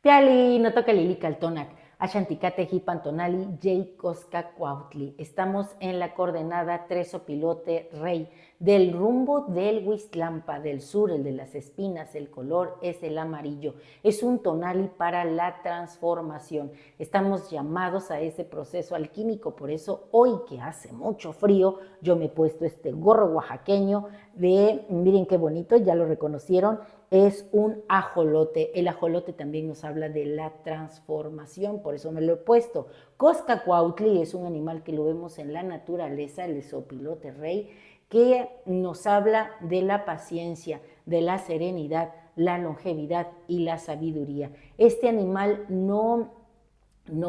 Piali, no toca Lili Caltonac, Ashanticate Hipantonali, Jay Cosca Cuautli. Estamos en la coordenada 3 Opilote Rey. Del rumbo del Huistlampa, del sur, el de las espinas, el color es el amarillo. Es un tonali para la transformación. Estamos llamados a ese proceso alquímico, por eso hoy que hace mucho frío, yo me he puesto este gorro oaxaqueño de, miren qué bonito, ya lo reconocieron, es un ajolote. El ajolote también nos habla de la transformación, por eso me lo he puesto. Coscacuautli es un animal que lo vemos en la naturaleza, el sopilote rey, que nos habla de la paciencia, de la serenidad, la longevidad y la sabiduría. Este animal no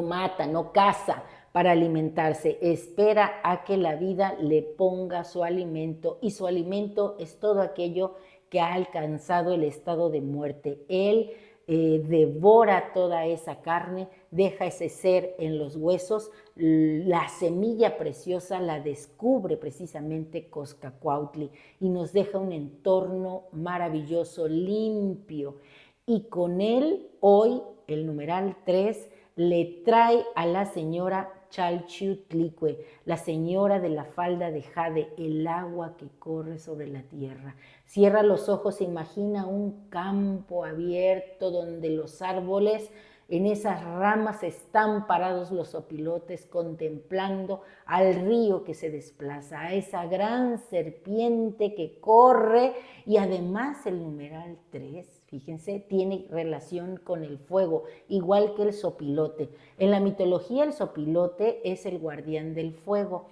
mata, no caza para alimentarse, espera a que la vida le ponga su alimento, y su alimento es todo aquello que ha alcanzado el estado de muerte. Él devora toda esa carne, deja ese ser en los huesos, la semilla preciosa la descubre precisamente Coscacuautli y nos deja un entorno maravilloso, limpio, y con él hoy el numeral 3 le trae a la señora Chalchutlicue, la señora de la falda de jade, el agua que corre sobre la tierra. Cierra los ojos e imagina un campo abierto donde los árboles, en esas ramas están parados los opilotes contemplando al río que se desplaza, a esa gran serpiente que corre, y además el numeral 3, fíjense, tiene relación con el fuego, igual que el sopilote. En la mitología el sopilote es el guardián del fuego,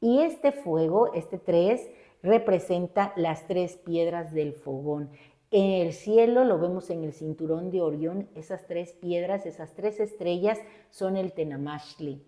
y este fuego, este 3, representa las 3 piedras del fogón. En el cielo lo vemos en el cinturón de Orión, esas 3 piedras, esas 3 estrellas son el Tenamashli.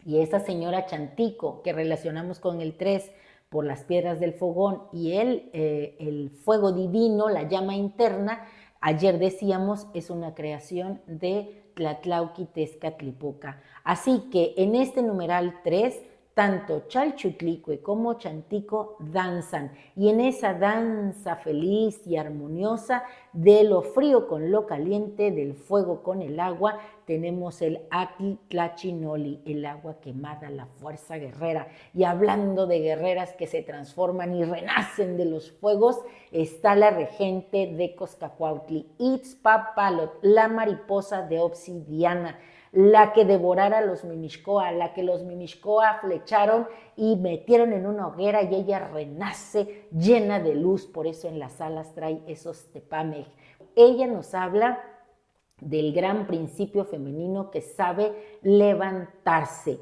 Y esa señora Chantico, que relacionamos con el 3 por las piedras del fogón, y el fuego divino, la llama interna, ayer decíamos, es una creación de Tlatlauqui Tezcatlipoca. Así que en este numeral 3, tanto Chalchutlicue como Chantico danzan, y en esa danza feliz y armoniosa de lo frío con lo caliente, del fuego con el agua, tenemos el Aquitlachinoli, el agua quemada, la fuerza guerrera. Y hablando de guerreras que se transforman y renacen de los fuegos, está la regente de Coscacuautli, Itzpapalot, la mariposa de obsidiana, la que devorara a los Mimixcoa, la que los Mimixcoa flecharon y metieron en una hoguera, y ella renace llena de luz, por eso en las alas trae esos tepamej. Ella nos habla del gran principio femenino que sabe levantarse.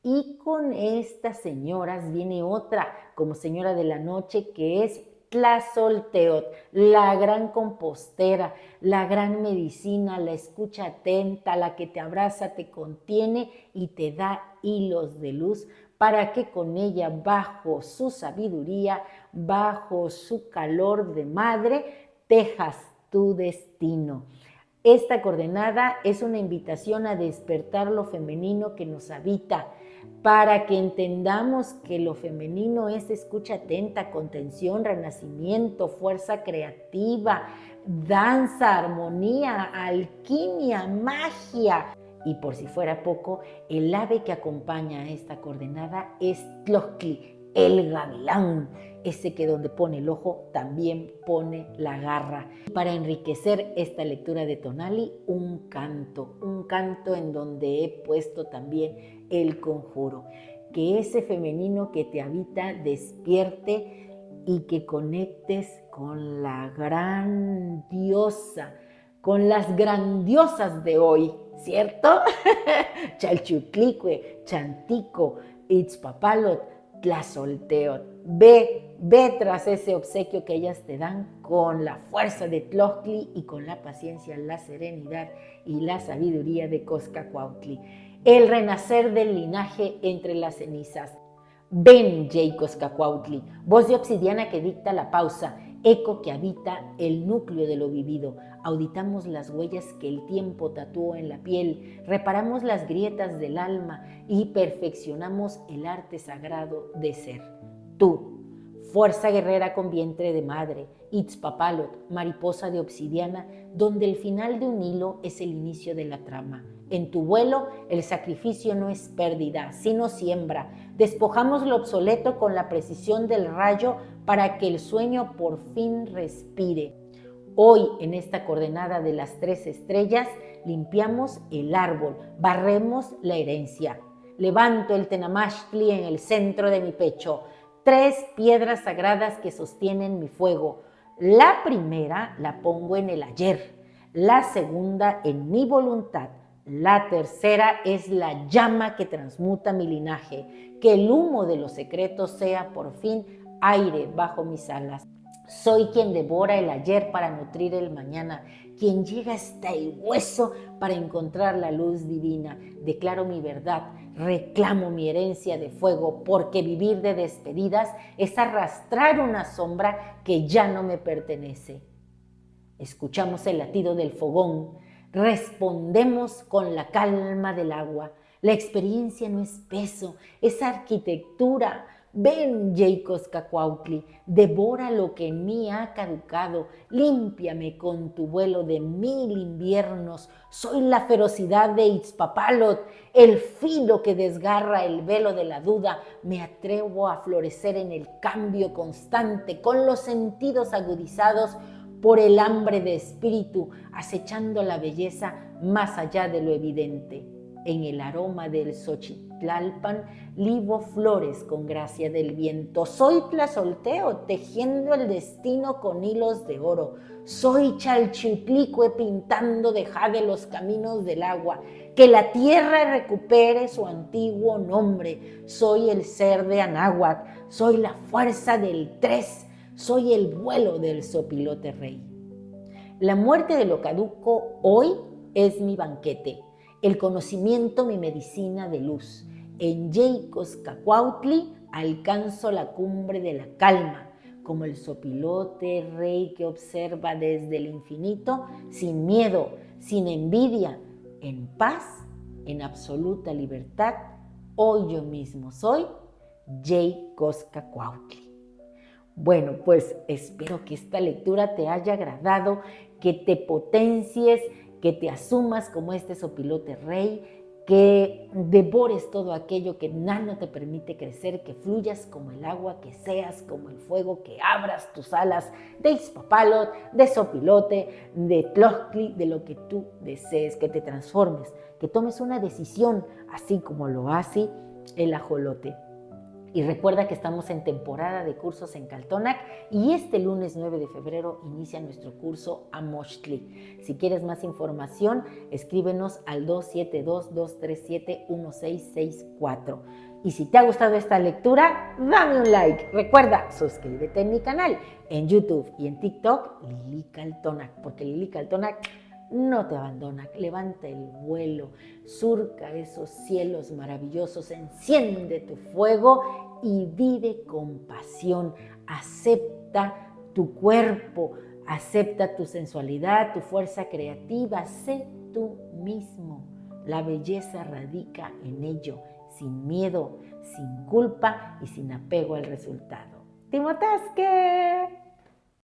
Y con estas señoras viene otra, como señora de la noche, que es Tlazolteotl, la gran compostera, la gran medicina, la escucha atenta, la que te abraza, te contiene y te da hilos de luz para que con ella, bajo su sabiduría, bajo su calor de madre, tejas tu destino. Esta coordenada es una invitación a despertar lo femenino que nos habita, para que entendamos que lo femenino es escucha atenta, contención, renacimiento, fuerza creativa, danza, armonía, alquimia, magia. Y por si fuera poco, el ave que acompaña a esta coordenada es Tloctli, el gavilán, ese que donde pone el ojo también pone la garra. Para enriquecer esta lectura de Tonali, un canto en donde he puesto también el conjuro. Que ese femenino que te habita despierte y que conectes con la gran diosa, con las grandiosas de hoy, ¿cierto? Chalchutlicue, Chantico, Itzpapalot, Tlazolteotl. Ve tras ese obsequio que ellas te dan con la fuerza de Tloctli y con la paciencia, la serenidad y la sabiduría de Coscacuautli. El renacer del linaje entre las cenizas. Ven, Jay Coscacuautli, voz de obsidiana que dicta la pausa, eco que habita el núcleo de lo vivido. Auditamos las huellas que el tiempo tatuó en la piel, reparamos las grietas del alma y perfeccionamos el arte sagrado de ser. Tú, fuerza guerrera con vientre de madre, Itzpapalot, mariposa de obsidiana, donde el final de un hilo es el inicio de la trama. En tu vuelo, el sacrificio no es pérdida, sino siembra. Despojamos lo obsoleto con la precisión del rayo para que el sueño por fin respire. Hoy, en esta coordenada de las 3 estrellas, limpiamos el árbol, barremos la herencia. Levanto el Tenamashli en el centro de mi pecho, 3 piedras sagradas que sostienen mi fuego. La primera la pongo en el ayer, la segunda en mi voluntad, la tercera es la llama que transmuta mi linaje. Que el humo de los secretos sea por fin aire bajo mis alas. Soy quien devora el ayer para nutrir el mañana, quien llega hasta el hueso para encontrar la luz divina. Declaro mi verdad, reclamo mi herencia de fuego, porque vivir de despedidas es arrastrar una sombra que ya no me pertenece. Escuchamos el latido del fogón, respondemos con la calma del agua. La experiencia no es peso, es arquitectura. Ven, Yeycoscacuautli, devora lo que en mí ha caducado, límpiame con tu vuelo de 1000 inviernos. Soy la ferocidad de Itzpapalot, el filo que desgarra el velo de la duda. Me atrevo a florecer en el cambio constante, con los sentidos agudizados por el hambre de espíritu, acechando la belleza más allá de lo evidente. En el aroma del Xochitlalpan libo flores con gracia del viento. Soy Tlazolteo, tejiendo el destino con hilos de oro. Soy Chalchutlicue, pintando de jade los caminos del agua. Que la tierra recupere su antiguo nombre. Soy el ser de Anáhuac, soy la fuerza del 3, soy el vuelo del Zopilote Rey. La muerte de lo caduco hoy es mi banquete. El conocimiento mi medicina de luz. En Yeycoscacuautli alcanzo la cumbre de la calma, como el zopilote rey que observa desde el infinito, sin miedo, sin envidia, en paz, en absoluta libertad. Hoy yo mismo soy Yeycoscacuautli. Bueno, pues espero que esta lectura te haya agradado, que te potencies, que te asumas como este zopilote rey, que devores todo aquello que nada no te permite crecer, que fluyas como el agua, que seas como el fuego, que abras tus alas de Itzpapalot, de zopilote, de Tlochtli, de lo que tú desees, que te transformes, que tomes una decisión, así como lo hace el ajolote. Y recuerda que estamos en temporada de cursos en Caltonac y este lunes 9 de febrero inicia nuestro curso Amochtli. Si quieres más información, escríbenos al 272-237-1664. Y si te ha gustado esta lectura, dame un like. Recuerda, suscríbete en mi canal en YouTube y en TikTok, Lili Caltonac, porque Lili Caltonac no te abandona. Levanta el vuelo, surca esos cielos maravillosos, enciende tu fuego y vive con pasión. Acepta tu cuerpo, acepta tu sensualidad, tu fuerza creativa. Sé tú mismo. La belleza radica en ello, sin miedo, sin culpa y sin apego al resultado. ¡Timotasque!